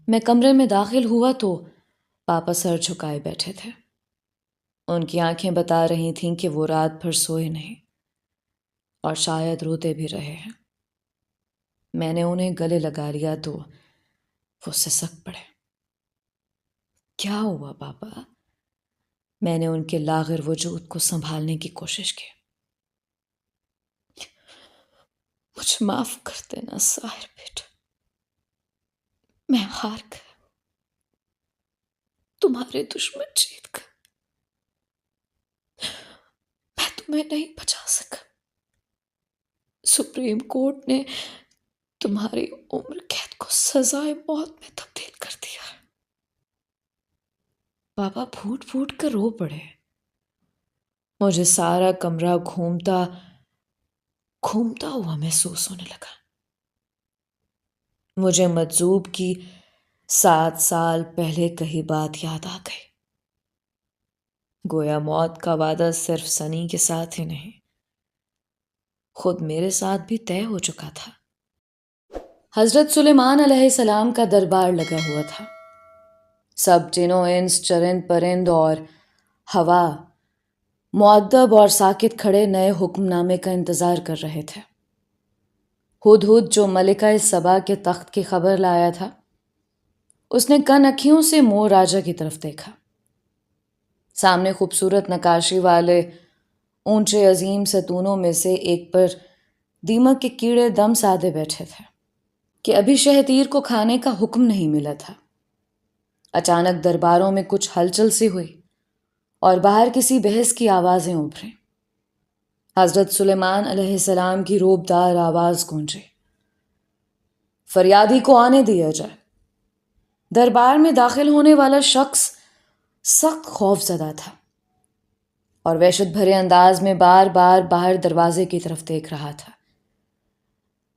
میں کمرے میں داخل ہوا تو پاپا سر جھکائے بیٹھے تھے۔ ان کی آنکھیں بتا رہی تھیں کہ وہ رات بھر سوئے نہیں اور شاید روتے بھی رہے ہیں۔ میں نے انہیں گلے لگا لیا تو وہ سسک پڑے۔ کیا ہوا پاپا؟ میں نے ان کے لاغر وجود کو سنبھالنے کی کوشش کی۔ مجھے معاف کر دینا ساحر بیٹا، میں ہار گیا، تمہارے دشمن جیت گئے، میں تمہیں نہیں بچا سکا۔ سپریم کورٹ نے تمہاری عمر قید کو سزائے موت میں تبدیل کر دیا ہے۔ پاپا پھوٹ پھوٹ کر رو پڑے۔ مجھے سارا کمرہ گھومتا ہوا محسوس ہونے لگا۔ مجھے مجذوب کی 7 سال پہلے کہی بات یاد آ گئی۔ گویا موت کا وعدہ صرف سنی کے ساتھ ہی نہیں، خود میرے ساتھ بھی طے ہو چکا تھا۔ حضرت سلیمان علیہ السلام کا دربار لگا ہوا تھا۔ سب جن و انس، چرند پرند اور ہوا مؤدب اور ساکت کھڑے نئے حکم نامے کا انتظار کر رہے تھے۔ ہدہد جو ملکہ سبا کے تخت کی خبر لایا تھا، اس نے کن اکھیوں سے مور راجا کی طرف دیکھا۔ سامنے خوبصورت نقاشی والے اونچے عظیم ستونوں میں سے ایک پر دیمک کے کیڑے دم سادے بیٹھے تھے کہ ابھی شہتیر کو کھانے کا حکم نہیں ملا تھا۔ اچانک درباروں میں کچھ ہلچل سی ہوئی اور باہر کسی بحث کی آوازیں ابھریں۔ حضرت سلیمان علیہ السلام کی روبدار آواز گونجی، فریادی کو آنے دیا جائے۔ دربار میں داخل ہونے والا شخص سخت خوف زدہ تھا اور وحشت بھرے انداز میں بار بار باہر دروازے کی طرف دیکھ رہا تھا۔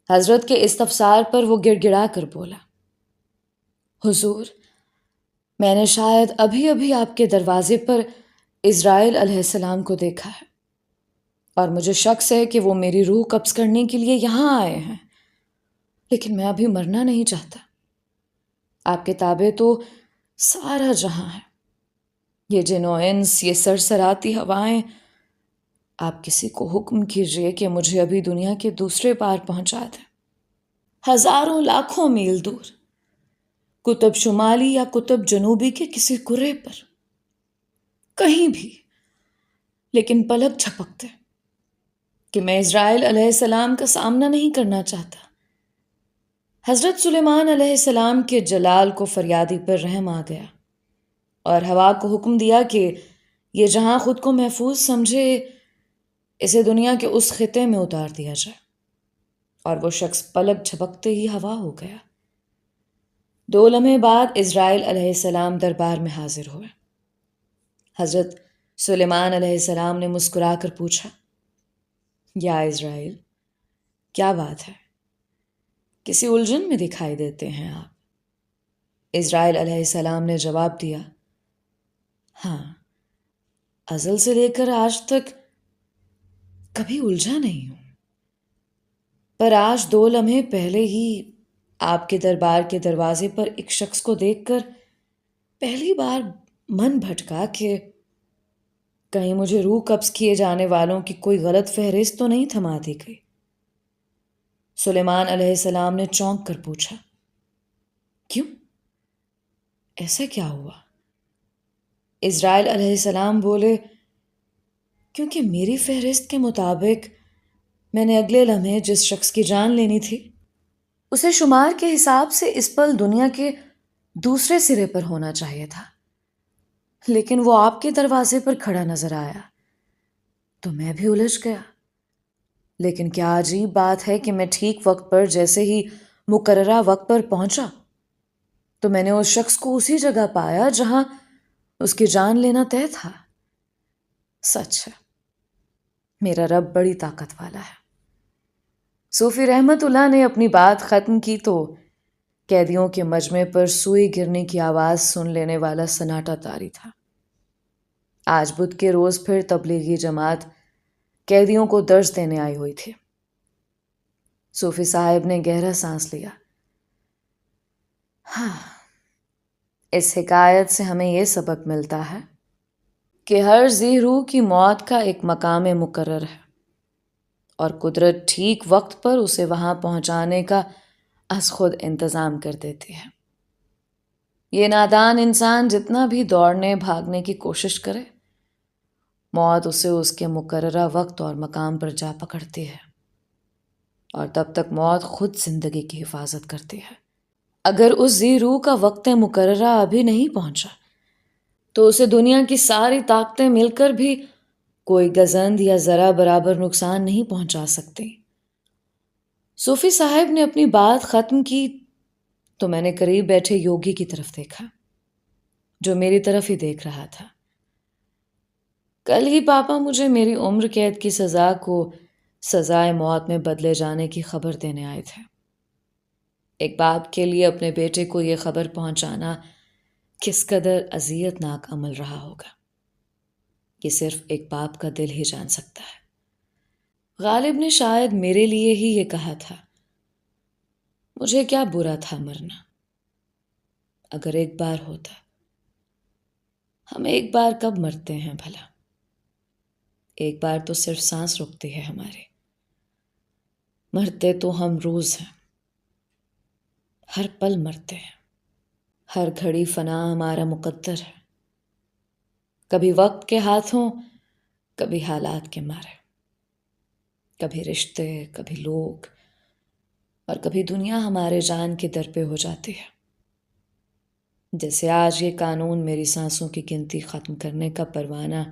حضرت کے استفسار پر وہ گڑ گڑا کر بولا، حضور، میں نے شاید ابھی آپ کے دروازے پر اسرائیل علیہ السلام کو دیکھا ہے، اور مجھے شک ہے کہ وہ میری روح قبض کرنے کے لیے یہاں آئے ہیں، لیکن میں ابھی مرنا نہیں چاہتا۔ آپ کے تابع تو سارا جہاں ہے، یہ جن و انس، یہ سرسراتی ہوائیں۔ آپ کسی کو حکم کیجئے کہ مجھے ابھی دنیا کے دوسرے پار پہنچا دیں، ہزاروں لاکھوں میل دور، قطب شمالی یا قطب جنوبی کے کسی کرے پر، کہیں بھی، لیکن پلک جھپکتے کہ میں اسرائیل علیہ السلام کا سامنا نہیں کرنا چاہتا۔ حضرت سلیمان علیہ السلام کے جلال کو فریادی پر رحم آ گیا اور ہوا کو حکم دیا کہ یہ جہاں خود کو محفوظ سمجھے اسے دنیا کے اس خطے میں اتار دیا جائے، اور وہ شخص پلک جھپکتے ہی ہوا ہو گیا۔ 2 لمحے بعد اسرائیل علیہ السلام دربار میں حاضر ہوئے۔ حضرت سلیمان علیہ السلام نے مسکرا کر پوچھا، یا اسرائیل، کیا بات ہے؟ کسی الجھن میں دکھائی دیتے ہیں آپ۔ اسرائیل علیہ السلام نے جواب دیا، ہاں، ازل سے لے کر آج تک کبھی الجھا نہیں ہوں، پر آج 2 لمحے پہلے ہی آپ کے دربار کے دروازے پر ایک شخص کو دیکھ کر پہلی بار من بھٹکا کہ کہیں مجھے روح قبض کیے جانے والوں کی کوئی غلط فہرست تو نہیں تھما دی گئی۔ سلیمان علیہ السلام نے چونک کر پوچھا، کیوں؟ ایسا کیا ہوا؟ اسرائیل علیہ السلام بولے، کیونکہ میری فہرست کے مطابق میں نے اگلے لمحے جس شخص کی جان لینی تھی، اسے شمار کے حساب سے اس پل دنیا کے دوسرے سرے پر ہونا چاہیے تھا، لیکن وہ آپ کے دروازے پر کھڑا نظر آیا تو میں بھی الجھ گیا۔ لیکن کیا عجیب بات ہے کہ میں ٹھیک وقت پر، جیسے ہی مقررہ وقت پر پہنچا، تو میں نے اس شخص کو اسی جگہ پایا جہاں اس کی جان لینا طے تھا۔ سچ ہے، میرا رب بڑی طاقت والا ہے۔ صوفی رحمت اللہ نے اپنی بات ختم کی تو قیدیوں کے مجمع پر سوئی گرنے کی آواز سن لینے والا سناٹا طاری تھا۔ آج بدھ کے روز پھر تبلیغی جماعت قیدیوں کو درس دینے آئی ہوئی تھی۔ صوفی صاحب نے گہرا سانس لیا، ہاں، اس حکایت سے ہمیں یہ سبق ملتا ہے کہ ہر ذی روح کی موت کا ایک مقام مقرر ہے اور قدرت ٹھیک وقت پر اسے وہاں پہنچانے کا از خود انتظام کر دیتی ہے۔ یہ نادان انسان جتنا بھی دوڑنے بھاگنے کی کوشش کرے، موت اسے اس کے مقررہ وقت اور مقام پر جا پکڑتی ہے، اور تب تک موت خود زندگی کی حفاظت کرتی ہے۔ اگر اس ذی روح کا وقت مقررہ ابھی نہیں پہنچا تو اسے دنیا کی ساری طاقتیں مل کر بھی کوئی گزند یا ذرا برابر نقصان نہیں پہنچا سکتی۔ صوفی صاحب نے اپنی بات ختم کی تو میں نے قریب بیٹھے یوگی کی طرف دیکھا جو میری طرف ہی دیکھ رہا تھا۔ کل ہی پاپا مجھے میری عمر قید کی سزا کو سزائے موت میں بدلے جانے کی خبر دینے آئے تھے۔ ایک باپ کے لیے اپنے بیٹے کو یہ خبر پہنچانا کس قدر اذیت ناک عمل رہا ہوگا، یہ صرف ایک باپ کا دل ہی جان سکتا ہے۔ غالب نے شاید میرے لیے ہی یہ کہا تھا۔ مجھے کیا برا تھا مرنا، اگر ایک بار ہوتا۔ ہم ایک بار کب مرتے ہیں بھلا؟ ایک بار تو صرف سانس رکتی ہے ہماری، مرتے تو ہم روز ہیں، ہر پل مرتے ہیں، ہر گھڑی فنا ہمارا مقدر ہے، کبھی وقت کے ہاتھوں، کبھی حالات کے مارے، کبھی رشتے، کبھی لوگ، اور کبھی دنیا ہمارے جان کے در پہ ہو جاتی ہے۔ جیسے آج یہ قانون میری سانسوں کی گنتی ختم کرنے کا پروانہ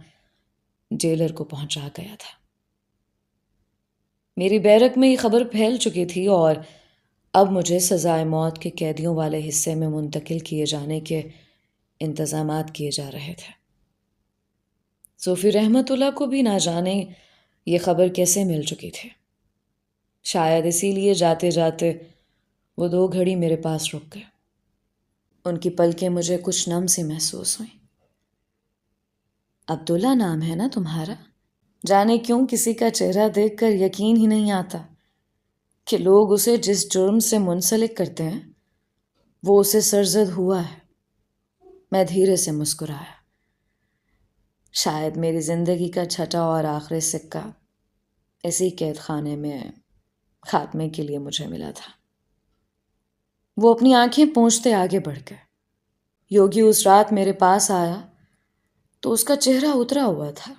جیلر کو پہنچا گیا تھا۔ میری بیرک میں یہ خبر پھیل چکی تھی اور اب مجھے سزائے موت کے قیدیوں والے حصے میں منتقل کیے جانے کے انتظامات کیے جا رہے تھے۔ صوفی رحمت اللہ کو بھی نہ جانے یہ خبر کیسے مل چکی تھی۔ شاید اسی لیے جاتے جاتے وہ 2 گھڑی میرے پاس رک گئے۔ ان کی پلکیں مجھے کچھ نم سی محسوس ہوئیں۔ عبداللہ نام ہے نا تمہارا؟ جانے کیوں کسی کا چہرہ دیکھ کر یقین ہی نہیں آتا کہ لوگ اسے جس جرم سے منسلک کرتے ہیں وہ اسے سرزد ہوا ہے۔ میں دھیرے سے مسکرایا۔ شاید میری زندگی کا چھٹا اور آخری سکہ اسی قید خانے میں خاتمے کے لیے مجھے ملا تھا۔ وہ اپنی آنکھیں پونچھتے آگے بڑھ گئے۔ یوگی اس رات میرے پاس آیا تو اس کا چہرہ اترا ہوا تھا۔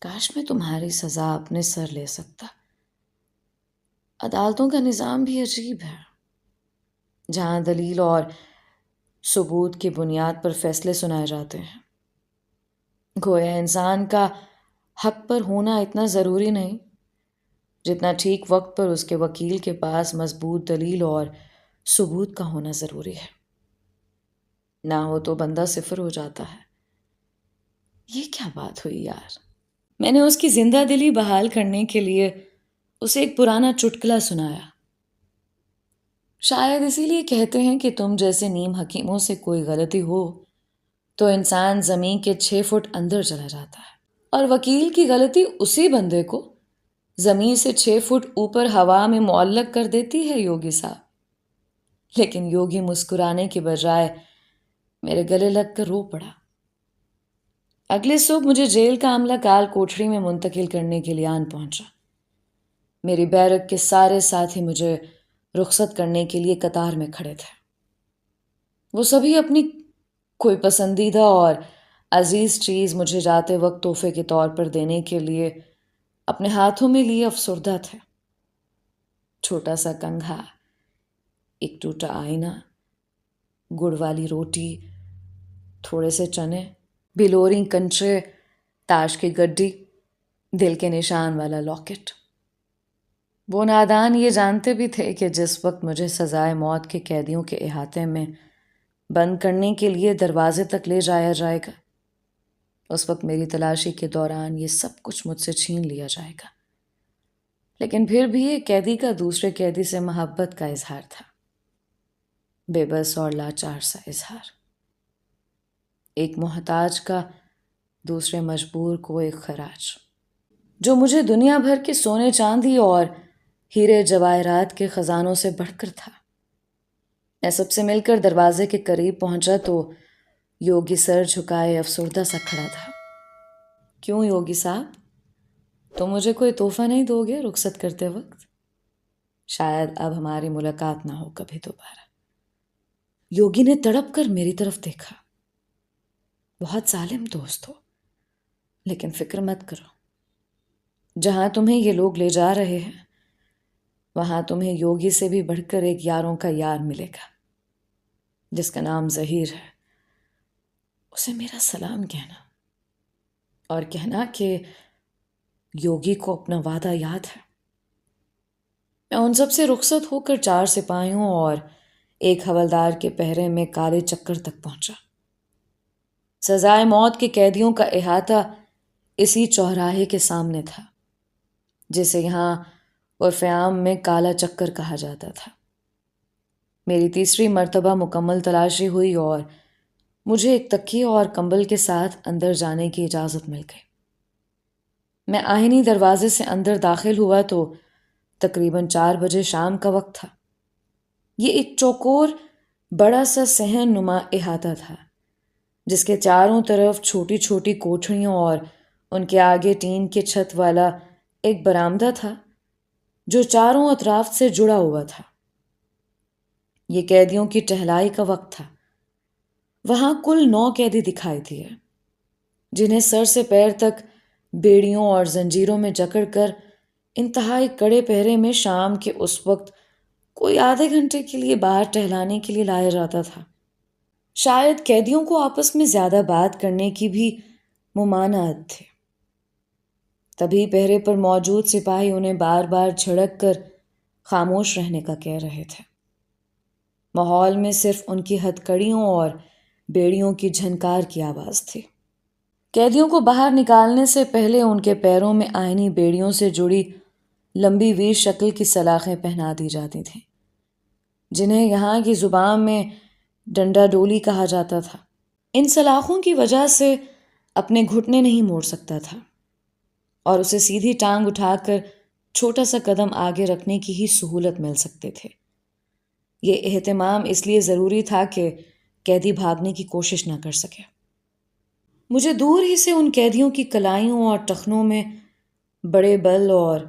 کاش میں تمہاری سزا اپنے سر لے سکتا۔ عدالتوں کا نظام بھی عجیب ہے، جہاں دلیل اور ثبوت کی بنیاد پر فیصلے سنائے جاتے ہیں۔ گویا انسان کا حق پر ہونا اتنا ضروری نہیں جتنا ٹھیک وقت پر اس کے وکیل کے پاس مضبوط دلیل اور ثبوت کا ہونا ضروری ہے۔ نہ ہو تو بندہ صفر ہو جاتا ہے۔ یہ کیا بات ہوئی یار؟ میں نے اس کی زندہ دلی بحال کرنے کے لیے اسے ایک پرانا چٹکلا سنایا۔ شاید اسی لیے کہتے ہیں کہ تم جیسے نیم حکیموں سے کوئی غلطی ہو تو انسان زمین کے 6 فٹ اندر چلا جاتا ہے، اور وکیل کی غلطی اسی بندے کو زمین سے 6 فٹ اوپر ہوا میں معلق کر دیتی ہے یوگی صاحب۔ لیکن یوگی مسکرانے کے بجائے میرے گلے لگ کر رو پڑا۔ اگلے صبح مجھے جیل کا عملہ کال کوٹھری میں منتقل کرنے کے لیے آن پہنچا۔ میری بیرک کے سارے ساتھی مجھے رخصت کرنے کے لیے قطار میں کھڑے تھے۔ وہ سبھی اپنی کوئی پسندیدہ اور عزیز چیز مجھے جاتے وقت تحفے کے طور پر دینے کے لیے اپنے ہاتھوں میں لیے افسردہ تھے۔ چھوٹا سا کنگھا، ایک ٹوٹا آئینہ، گڑ والی روٹی، تھوڑے سے چنے، بلوریں کنچے، تاش کی گڈی، دل کے نشان والا لاکٹ۔ وہ نادان یہ جانتے بھی تھے کہ جس وقت مجھے سزائے موت کے قیدیوں کے احاطے میں بند کرنے کے لیے دروازے تک لے جایا جائے گا، اس وقت میری تلاشی کے دوران یہ سب کچھ مجھ سے چھین لیا جائے گا۔ لیکن پھر بھی ایک قیدی کا دوسرے قیدی سے محبت کا اظہار تھا، بے بس اور لاچار سا اظہار۔ ایک محتاج کا دوسرے مجبور کو ایک خراج، جو مجھے دنیا بھر کے سونے چاندی اور ہیرے جواہرات کے خزانوں سے بڑھ کر تھا۔ میں سب سے مل کر دروازے کے قریب پہنچا تو یوگی سر جھکائے افسردہ سا کھڑا تھا۔ کیوں یوگی صاحب، تم مجھے کوئی تحفہ نہیں دو گے رخصت کرتے وقت؟ شاید اب ہماری ملاقات نہ ہو کبھی دوبارہ۔ یوگی نے تڑپ کر میری طرف دیکھا۔ بہت ظالم دوست ہو، لیکن فکر مت کرو، جہاں تمہیں یہ لوگ لے جا رہے ہیں وہاں تمہیں یوگی سے بھی بڑھ کر ایک یاروں کا یار ملے گا، جس کا نام ظہیر ہے۔ اسے میرا سلام کہنا، اور کہنا کہ یوگی کو اپنا وعدہ یاد ہے۔ میں ان سب سے رخصت ہو کر 4 سپاہیوں اور ایک حوالدار کے پہرے میں کالے چکر تک پہنچا۔ سزائے موت کے قیدیوں کا احاطہ اسی چوراہے کے سامنے تھا، جسے یہاں عرف عام میں کالا چکر کہا جاتا تھا۔ میری تیسری مرتبہ مکمل تلاشی ہوئی اور مجھے ایک تکیے اور کمبل کے ساتھ اندر جانے کی اجازت مل گئی۔ میں آہنی دروازے سے اندر داخل ہوا تو تقریباً 4 بجے شام کا وقت تھا۔ یہ ایک چوکور بڑا سا صحن نما احاطہ تھا، جس کے چاروں طرف چھوٹی چھوٹی کوٹھریوں اور ان کے آگے ٹین کے چھت والا ایک برآمدہ تھا جو چاروں اطراف سے جڑا ہوا تھا۔ یہ قیدیوں کی ٹہلائی کا وقت تھا۔ وہاں کل 9 قیدی دکھائی دیے، جنہیں سر سے پیر تک بیڑیوں اور زنجیروں میں جکڑ کر انتہائی کڑے پہرے میں شام کے اس وقت کوئی آدھے گھنٹے کے لیے باہر ٹہلانے کے لیے لایا جاتا تھا۔ شاید قیدیوں کو آپس میں زیادہ بات کرنے کی بھی ممانعت تھی، تبھی پہرے پر موجود سپاہی انہیں بار بار جھڑک کر خاموش رہنے کا کہہ رہے تھے۔ ماحول میں صرف ان کی ہتھکڑیوں اور بیڑیوں کی جھنکار کی آواز تھی۔ قیدیوں کو باہر نکالنے سے پہلے ان کے پیروں میں آئینی بیڑیوں سے جڑی لمبی وی شکل کی سلاخیں پہنا دی جاتی تھیں، جنہیں یہاں کی زبان میں ڈنڈا ڈولی کہا جاتا تھا۔ ان سلاخوں کی وجہ سے اپنے گھٹنے نہیں موڑ سکتا تھا اور اسے سیدھی ٹانگ اٹھا کر چھوٹا سا قدم آگے رکھنے کی ہی سہولت مل سکتے تھے۔ یہ اہتمام اس لیے ضروری تھا کہ قیدی بھاگنے کی کوشش نہ کر سکے۔ مجھے دور ہی سے ان قیدیوں کی کلائیوں اور ٹخنوں میں بڑے بل اور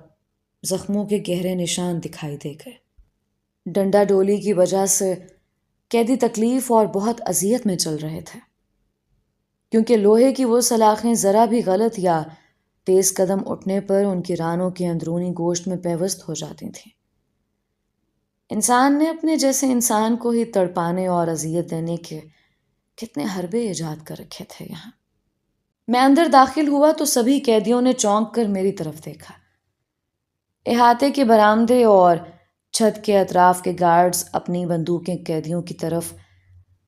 زخموں کے گہرے نشان دکھائی دے گئے۔ ڈنڈا ڈولی کی وجہ سے قیدی تکلیف اور بہت اذیت میں چل رہے تھے، کیونکہ لوہے کی وہ سلاخیں ذرا بھی غلط یا تیز قدم اٹھنے پر ان کی رانوں کے اندرونی گوشت میں پیوست ہو جاتی تھیں۔ انسان نے اپنے جیسے انسان کو ہی تڑپانے اور اذیت دینے کے کتنے حربے ایجاد کر رکھے تھے یہاں۔ میں اندر داخل ہوا تو سبھی قیدیوں نے چونک کر میری طرف دیکھا۔ احاطے کے برآمدے اور چھت کے اطراف کے گارڈز اپنی بندوقیں قیدیوں کی طرف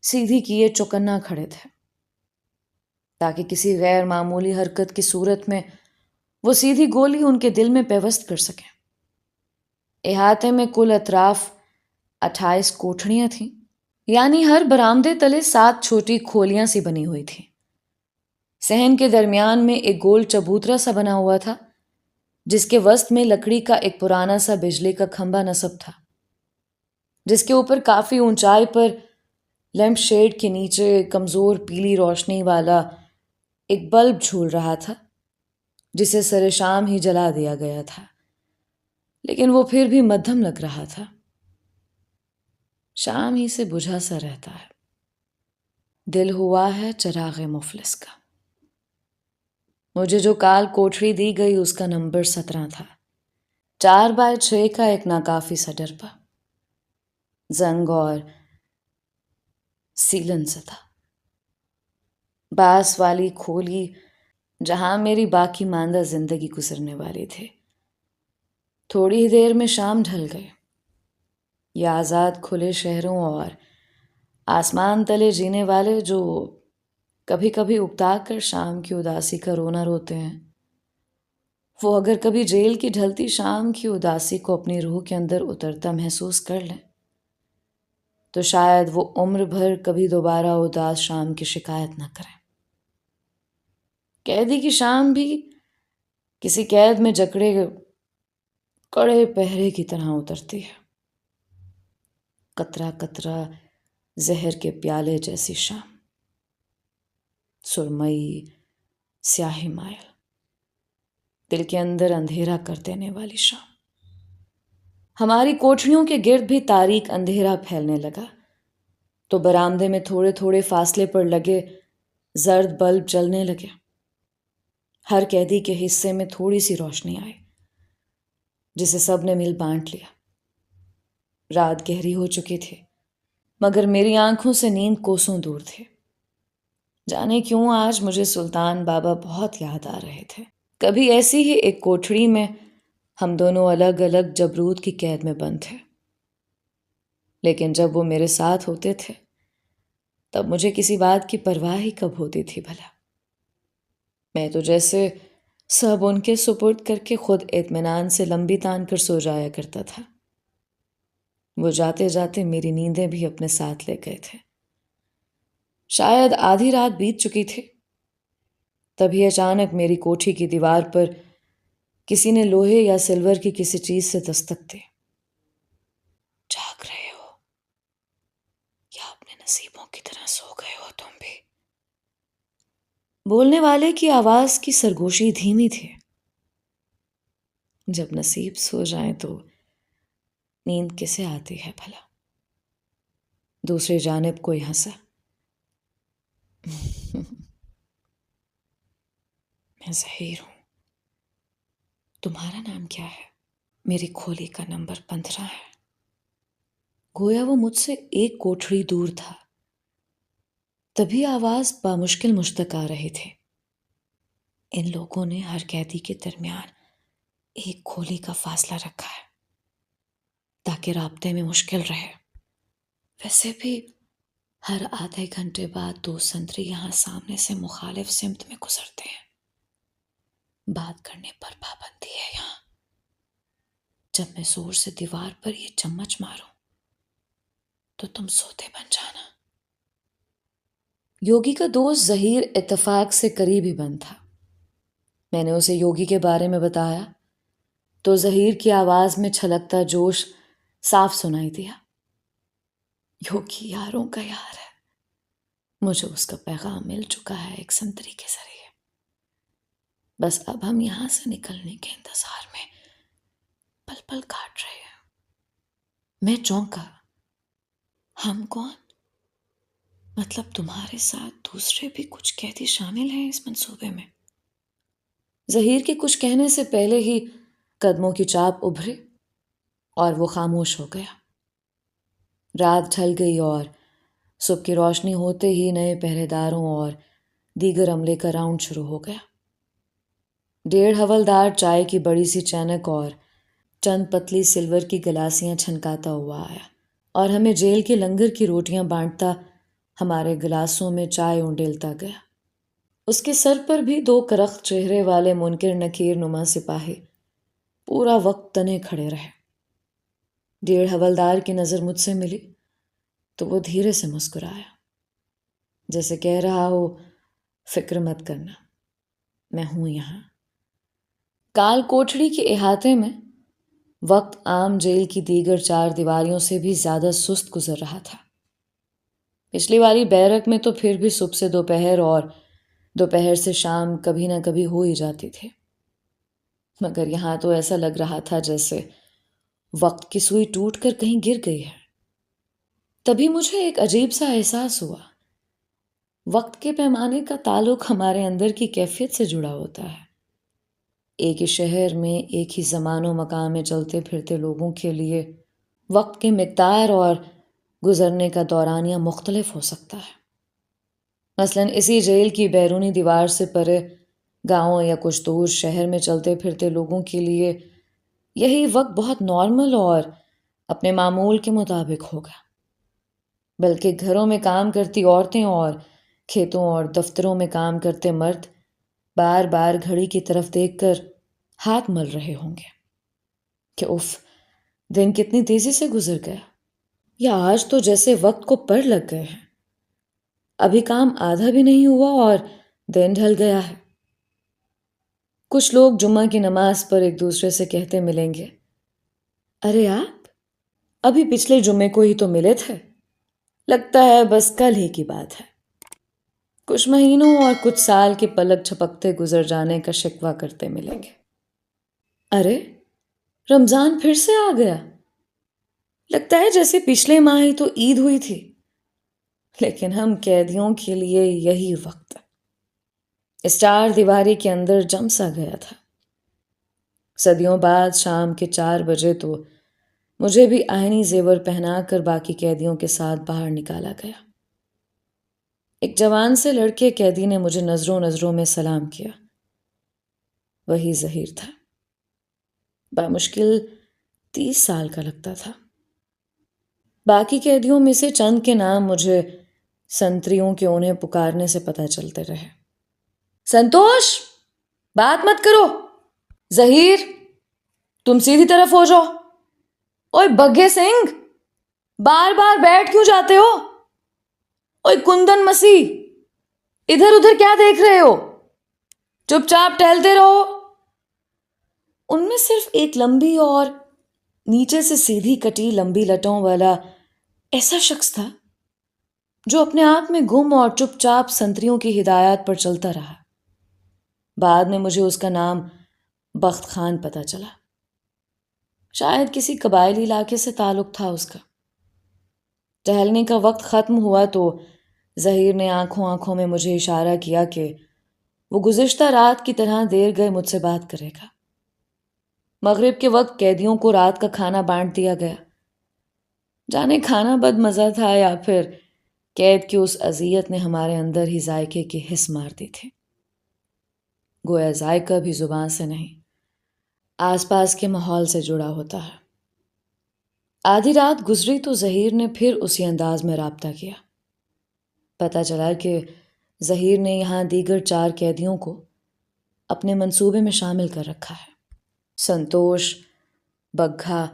سیدھی کیے چوکنا کھڑے تھے، تاکہ کسی غیر معمولی حرکت کی صورت میں وہ سیدھی گولی ان کے دل میں پیوست کر سکیں۔ احاطے میں کل اطراف 28 کوٹھڑیاں تھیں، یعنی ہر برآمدے تلے 7 چھوٹی کھولیاں سی بنی ہوئی تھیں۔ صحن کے درمیان میں ایک گول چبوترا سا بنا ہوا تھا، جس کے وسط میں لکڑی کا ایک پرانا سا بجلی کا کھمبا نصب تھا، جس کے اوپر کافی اونچائی پر لیمپ شیڈ کے نیچے کمزور پیلی روشنی والا ایک بلب جھول رہا تھا، جسے سر شام ہی جلا دیا گیا تھا، لیکن وہ پھر بھی مدھم لگ رہا تھا۔ شام ہی سے بجھا سا رہتا ہے، دل ہوا ہے چراغ مفلس کا۔ مجھے جو کال کوٹھڑی دی گئی اس کا نمبر 17 تھا، 4x6 کا ایک ناکافی سا ڈرپا، زنگ اور سیلن سے تھا۔ باس والی کھولی جہاں میری باقی ماندہ زندگی گزرنے والی تھی۔ تھوڑی ہی دیر میں شام ڈھل گئے۔ یہ آزاد کھلے شہروں اور آسمان تلے جینے والے جو کبھی کبھی اکتا کر شام کی اداسی کا رونا روتے ہیں، وہ اگر کبھی جیل کی ڈھلتی شام کی اداسی کو اپنی روح کے اندر اترتا محسوس کر لیں تو شاید وہ عمر بھر کبھی دوبارہ اداس شام کی شکایت نہ کریں۔ قیدی کی شام بھی کسی قید میں جکڑے کڑے پہرے کی طرح اترتی ہے۔ قطرہ قطرہ زہر کے پیالے جیسی شام، سرمئی سیاہی مائل، دل کے اندر اندھیرا کر دینے والی شام۔ ہماری کوٹھریوں کے گرد بھی تاریک اندھیرا پھیلنے لگا، تو برآمدے میں تھوڑے تھوڑے فاصلے پر لگے زرد بلب جلنے لگے۔ ہر قیدی کے حصے میں تھوڑی سی روشنی آئی، جسے سب نے مل بانٹ لیا۔ رات گہری ہو چکی تھی، مگر میری آنکھوں سے نیند کوسوں دور تھی۔ جانے کیوں آج مجھے سلطان بابا بہت یاد آ رہے تھے۔ کبھی ایسی ہی ایک کوٹھڑی میں ہم دونوں الگ الگ جبروت کی قید میں بند تھے، لیکن جب وہ میرے ساتھ ہوتے تھے تب مجھے کسی بات کی پرواہ ہی کب ہوتی تھی بھلا۔ میں تو جیسے سب ان کے سپرد کر کے خود اطمینان سے لمبی تان کر سو جایا کرتا تھا۔ وہ جاتے جاتے میری نیندیں بھی اپنے ساتھ لے گئے تھے۔ شاید آدھی رات بیت چکی تھی، تبھی اچانک میری کوٹھی کی دیوار پر کسی نے لوہے یا سلور کی کسی چیز سے دستک دی۔ جاگ رہے ہو یا اپنے نصیبوں کی طرح سو گئے ہو تم بھی؟ بولنے والے کی آواز کی سرگوشی دھیمی تھی۔ جب نصیب سو جائیں تو نیند کسے آتی ہے بھلا؟ دوسری جانب کوئی ہنسا۔ میں ظہیر ہوں۔ تمہارا نام کیا ہے؟ میری کھولی کا نمبر 15 ہے۔ گویا وہ مجھ سے ایک کوٹھڑی دور تھا، تبھی آواز بامشکل مشتق آ رہی تھی۔ ان لوگوں نے ہر قیدی کے درمیان ایک کھولی کا فاصلہ رکھا ہے تاکہ رابطے میں مشکل رہے۔ ویسے بھی ہر آدھے گھنٹے بعد 2 سنتری یہاں سامنے سے مخالف سمت میں گزرتے ہیں۔ بات کرنے پر پابندی ہے یہاں۔ جب میں زور سے دیوار پر یہ چمچ ماروں تو تم سوتے بن جانا۔ یوگی کا دوست ظہیر اتفاق سے قریبی بند تھا۔ میں نے اسے یوگی کے بارے میں بتایا تو ظہیر کی آواز میں چھلکتا جوش صاف سنائی دیا۔ یوگی یاروں کا یار ہے، مجھے اس کا پیغام مل چکا ہے ایک سنتری کے ذریعے۔ بس اب ہم یہاں سے نکلنے کے انتظار میں پل پل کاٹ رہے ہیں۔ میں چونکا۔ ہم کون؟ مطلب تمہارے ساتھ دوسرے بھی کچھ قیدی شامل ہیں اس منصوبے میں؟ ظہیر کے کچھ کہنے سے پہلے ہی قدموں کی چاپ ابھری اور وہ خاموش ہو گیا۔ رات ڈھل گئی اور صبح کی روشنی ہوتے ہی نئے پہرے داروں اور دیگر عملے کا راؤنڈ شروع ہو گیا۔ 1.5 حوالدار چائے کی بڑی سی چینک اور چند پتلی سلور کی گلاسیاں چھنکاتا ہوا آیا اور ہمیں جیل کے لنگر کی روٹیاں بانٹتا ہمارے گلاسوں میں چائے اونڈیلتا گیا۔ اس کے سر پر بھی 2 کرخت چہرے والے منکر نکیر نما سپاہی پورا وقت تنے کھڑے رہے۔ 1.5 حوالدار کی نظر مجھ سے ملی تو وہ دھیرے سے مسکرایا، جیسے کہہ رہا ہو فکر مت کرنا، میں ہوں یہاں۔ کال کوٹھڑی کے احاطے میں وقت عام جیل کی دیگر 4 دیواریوں سے بھی زیادہ سست گزر رہا تھا۔ پچھلی والی بیرک میں تو پھر بھی صبح سے دوپہر اور دوپہر سے شام کبھی نہ کبھی ہو ہی جاتی تھی، مگر یہاں تو ایسا لگ رہا تھا جیسے وقت کی سوئی ٹوٹ کر کہیں گر گئی ہے۔ تبھی مجھے ایک عجیب سا احساس ہوا۔ وقت کے پیمانے کا تعلق ہمارے اندر کی کیفیت سے جڑا ہوتا ہے۔ ایک ہی شہر میں ایک ہی زمان و مکان میں چلتے پھرتے لوگوں کے لیے وقت کی مقدار اور گزرنے کا دورانیہ مختلف ہو سکتا ہے۔ مثلاً اسی جیل کی بیرونی دیوار سے پرے گاؤں یا کچھ دور شہر میں چلتے پھرتے لوگوں کے لیے یہی وقت بہت نارمل اور اپنے معمول کے مطابق ہوگا، بلکہ گھروں میں کام کرتی عورتیں اور کھیتوں اور دفتروں میں کام کرتے مرد بار بار گھڑی کی طرف دیکھ کر ہاتھ مل رہے ہوں گے کہ اف، دن کتنی تیزی سے گزر گیا، یا آج تو جیسے وقت کو پر لگ گئے ہیں، ابھی کام آدھا بھی نہیں ہوا اور دن ڈھل گیا ہے۔ کچھ لوگ جمعہ کی نماز پر ایک دوسرے سے کہتے ملیں گے، ارے آپ ابھی پچھلے جمعے کو ہی تو ملے تھے، لگتا ہے بس کل ہی کی بات ہے۔ کچھ مہینوں اور کچھ سال کے پلک جھپکتے گزر جانے کا شکوہ کرتے ملیں گے۔ ارے رمضان پھر سے آ گیا، لگتا ہے جیسے پچھلے ماہ ہی تو عید ہوئی تھی، لیکن ہم قیدیوں کے لیے یہی وقت اس چار دیواری کے اندر جم سا گیا تھا۔ صدیوں بعد شام کے 4 بجے تو مجھے بھی آئینی زیور پہنا کر باقی قیدیوں کے ساتھ باہر نکالا گیا۔ ایک جوان سے لڑکے قیدی نے مجھے نظروں نظروں میں سلام کیا۔ وہی ظہیر تھا، بامشکل 30 سال کا لگتا تھا۔ باقی قیدیوں میں سے چند کے نام مجھے سنتریوں کے انہیں پکارنے سے پتہ چلتے رہے۔ سنتوش، بات مت کرو۔ ظہیر، تم سیدھی طرف ہو جاؤ۔ اوئے بگے سنگھ، بار بار بیٹھ کیوں جاتے ہو؟ اوئے کندن مسیح، ادھر ادھر کیا دیکھ رہے ہو؟ چپ چاپ ٹہلتے رہو۔ ان میں صرف ایک لمبی اور نیچے سے سیدھی کٹی لمبی لٹوں والا ایسا شخص تھا جو اپنے آپ میں گم اور چپ چاپ سنتریوں کی ہدایات پر چلتا رہا۔ بعد میں مجھے اس کا نام بخت خان پتہ چلا۔ شاید کسی قبائلی علاقے سے تعلق تھا اس کا۔ ٹہلنے کا وقت ختم ہوا تو ظہیر نے آنکھوں آنکھوں میں مجھے اشارہ کیا کہ وہ گزشتہ رات کی طرح دیر گئے مجھ سے بات کرے گا۔ مغرب کے وقت قیدیوں کو رات کا کھانا بانٹ دیا گیا۔ جانے کھانا بد مزہ تھا یا پھر قید کی اس اذیت نے ہمارے اندر ہی ذائقے کی حس مار دی تھی۔ گویا ذائقہ بھی زبان سے نہیں، آس پاس کے ماحول سے جڑا ہوتا ہے۔ آدھی رات گزری تو ظہیر نے پھر اسی انداز میں رابطہ کیا۔ پتہ چلا کہ ظہیر نے یہاں دیگر 4 قیدیوں کو اپنے منصوبے میں شامل کر رکھا ہے، سنتوش، بگھا،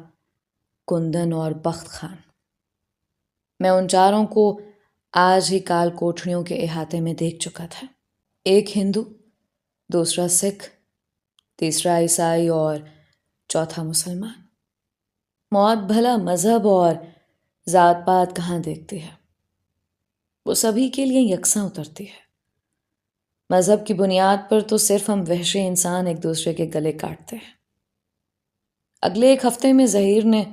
کندن اور بخت خان۔ میں ان چاروں کو آج ہی کال کوٹھڑیوں کے احاطے میں دیکھ چکا تھا۔ ایک ہندو، دوسرا سکھ، تیسرا عیسائی اور چوتھا مسلمان۔ موت بھلا مذہب اور ذات پات کہاں دیکھتی ہے، وہ سبھی کے لیے یکساں اترتی ہے۔ مذہب کی بنیاد پر تو صرف ہم وحشی انسان ایک دوسرے کے گلے کاٹتے ہیں۔ اگلے ایک ہفتے میں ظہیر نے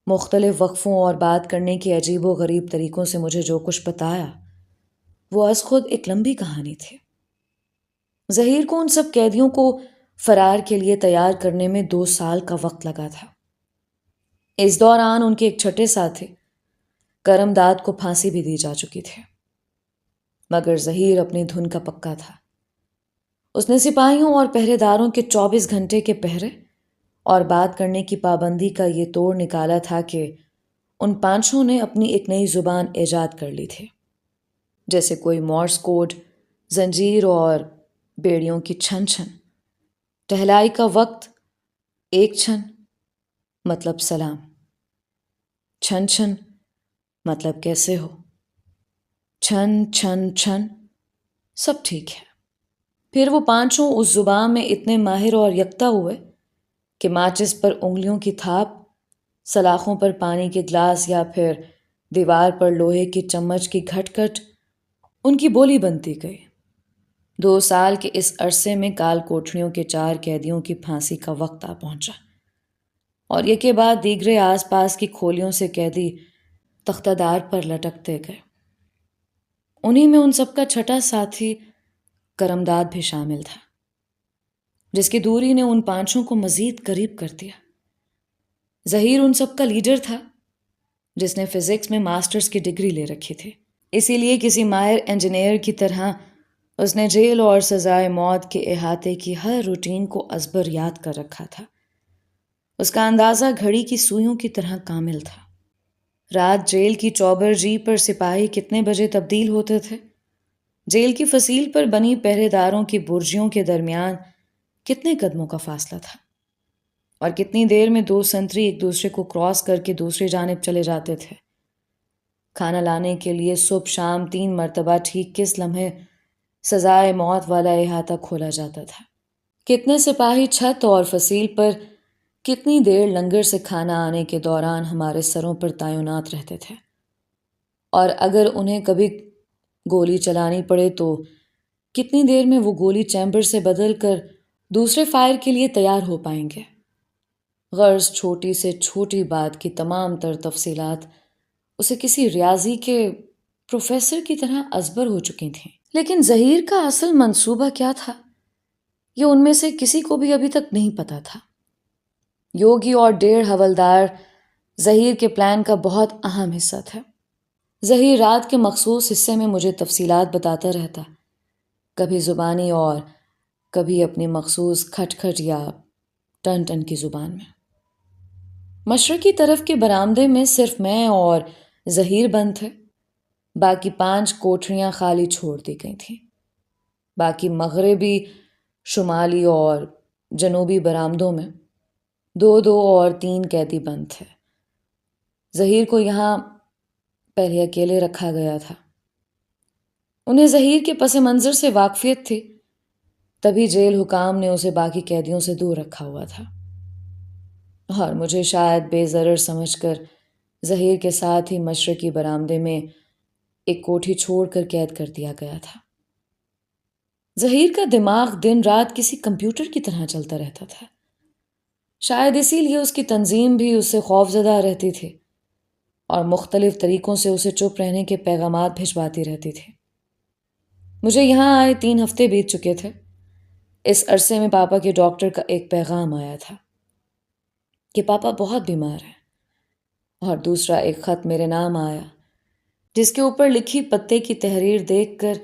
مختلف وقفوں اور بات کرنے کی عجیب و غریب طریقوں سے مجھے جو کچھ بتایا وہ از خود ایک لمبی کہانی تھی۔ ظہیر کو ان سب قیدیوں کو فرار کے لیے تیار کرنے میں 2 سال کا وقت لگا تھا۔ اس دوران ان کے ایک چھٹے ساتھی کرم داد کو پھانسی بھی دی جا چکی تھی، مگر ظہیر اپنی دھن کا پکا تھا۔ اس نے سپاہیوں اور پہرے داروں کے 24 گھنٹے کے پہرے اور بات کرنے کی پابندی کا یہ توڑ نکالا تھا کہ ان 5 نے اپنی ایک نئی زبان ایجاد کر لی تھی، جیسے کوئی مورس کوڈ، زنجیر اور بیڑیوں کی چھن چھن۔ ٹہلائی کا وقت 1 چھن مطلب سلام، چھن چھن مطلب کیسے ہو، چھن چھن چھن سب ٹھیک ہے۔ پھر وہ 5 اس زبان میں اتنے ماہر اور یکتا ہوئے کہ ماچس پر انگلیوں کی تھاپ، سلاخوں پر پانی کے گلاس یا پھر دیوار پر لوہے کی چمچ کی گھٹ گھٹ ان کی بولی بنتی گئی۔ 2 سال کے اس عرصے میں کال کوٹھڑیوں کے 4 قیدیوں کی پھانسی کا وقت آ پہنچا، اور یہ کے بعد دیگرے آس پاس کی کھولیوں سے قیدی تختہ دار پر لٹکتے گئے۔ انہی میں ان سب کا چھٹا ساتھی کرمداد بھی شامل تھا، جس کی دوری نے ان 5 کو مزید قریب کر دیا۔ ظہیر ان سب کا لیڈر تھا، جس نے فزکس میں ماسٹرز کی ڈگری لے رکھی تھی، اسی لیے کسی ماہر انجینئر کی طرح اس نے جیل اور سزائے موت کے احاطے کی ہر روٹین کو ازبر یاد کر رکھا تھا۔ اس کا اندازہ گھڑی کی سوئیوں کی طرح کامل تھا۔ رات جیل کی چوبر جی پر سپاہی کتنے بجے تبدیل ہوتے تھے، جیل کی فصیل پر بنی پہرے داروں کی برجیوں کے درمیان کتنے قدموں کا فاصلہ تھا، اور کتنی دیر میں 2 سنتری ایک دوسرے کو کراس کر کے دوسری جانب چلے جاتے تھے۔ کھانا لانے کے لیے صبح شام 3 مرتبہ ٹھیک کس لمحے سزائے موت والا احاطہ کھولا جاتا تھا۔ کتنے سپاہی چھت اور فصیل پر کتنی دیر لنگر سے کھانا آنے کے دوران ہمارے سروں پر تعینات رہتے تھے، اور اگر انہیں کبھی گولی چلانی پڑے تو کتنی دیر میں وہ گولی چیمبر سے بدل کر دوسرے فائر کے لیے تیار ہو پائیں گے۔ غرض چھوٹی سے چھوٹی بات کی تمام تر تفصیلات اسے کسی ریاضی کے پروفیسر کی طرح ازبر ہو چکی تھیں۔ لیکن ظہیر کا اصل منصوبہ کیا تھا، یہ ان میں سے کسی کو بھی ابھی تک نہیں پتا تھا۔ یوگی اور 1.5 حوالدار ظہیر کے پلان کا بہت اہم حصہ تھا۔ ظہیر رات کے مخصوص حصے میں مجھے تفصیلات بتاتا رہتا، کبھی زبانی اور کبھی اپنی مخصوص کھٹ کھٹ یا ٹن ٹن کی زبان میں۔ مشرقی طرف کے برآمدے میں صرف میں اور ظہیر بند تھے، باقی 5 کوٹھریاں خالی چھوڑ دی گئی تھیں۔ باقی مغربی، شمالی اور جنوبی برآمدوں میں 2 اور 3 قیدی بند تھے۔ ظہیر کو یہاں پہلے اکیلے رکھا گیا تھا۔ انہیں ظہیر کے پس منظر سے واقفیت تھی، تبھی جیل حکام نے اسے باقی قیدیوں سے دور رکھا ہوا تھا، اور مجھے شاید بے ضرر سمجھ کر ظہیر کے ساتھ ہی مشرقی برآمدے میں ایک کوٹھی چھوڑ کر قید کر دیا گیا تھا۔ ظہیر کا دماغ دن رات کسی کمپیوٹر کی طرح چلتا رہتا تھا، شاید اسی لیے اس کی تنظیم بھی اس سے خوفزدہ رہتی تھی اور مختلف طریقوں سے اسے چپ رہنے کے پیغامات بھجواتی رہتی تھی۔ مجھے یہاں آئے 3 ہفتے بیت چکے تھے۔ اس عرصے میں پاپا کے ڈاکٹر کا ایک پیغام آیا تھا کہ پاپا بہت بیمار ہیں، اور دوسرا ایک خط میرے نام آیا جس کے اوپر لکھی پتے کی تحریر دیکھ کر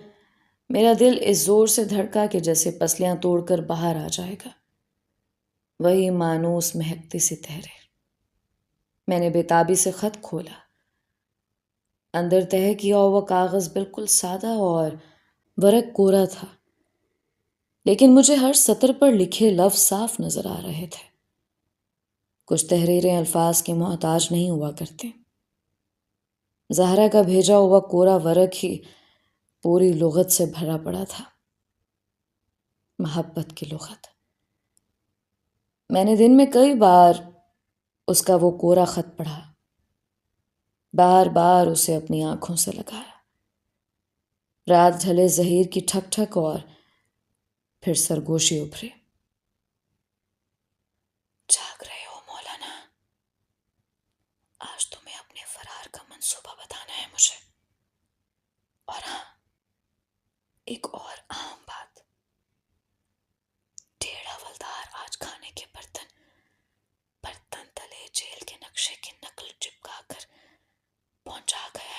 میرا دل اس زور سے دھڑکا کہ جیسے پسلیاں توڑ کر باہر آ جائے گا۔ وہی مانوس مہکتی سی تحریر۔ میں نے بےتابی سے خط کھولا۔ اندر تہہ کیا ہوا کاغذ بالکل سادہ اور ورق کورا تھا، لیکن مجھے ہر سطر پر لکھے لفظ صاف نظر آ رہے تھے۔ کچھ تحریریں الفاظ کی محتاج نہیں ہوا کرتی۔ زہرا کا بھیجا ہوا کورا ورق ہی پوری لغت سے بھرا پڑا تھا، محبت کی لغت۔ میں نے دن میں کئی بار اس کا وہ کورا خط پڑھا، بار بار اسے اپنی آنکھوں سے لگایا۔ رات ڈھلے ظہیر کی ٹھک ٹھک اور پھر سرگوشی ابھری۔ جاگ رہے ہو مولانا؟ آج تمہیں اپنے فرار کا منصوبہ بتانا ہے مجھے۔ اور ہاں، ایک اور اہم بات، 1.5 حوالدار آج کھانے کے برتن تلے جیل کے نقشے کی نقل چپکا کر پہنچا گیا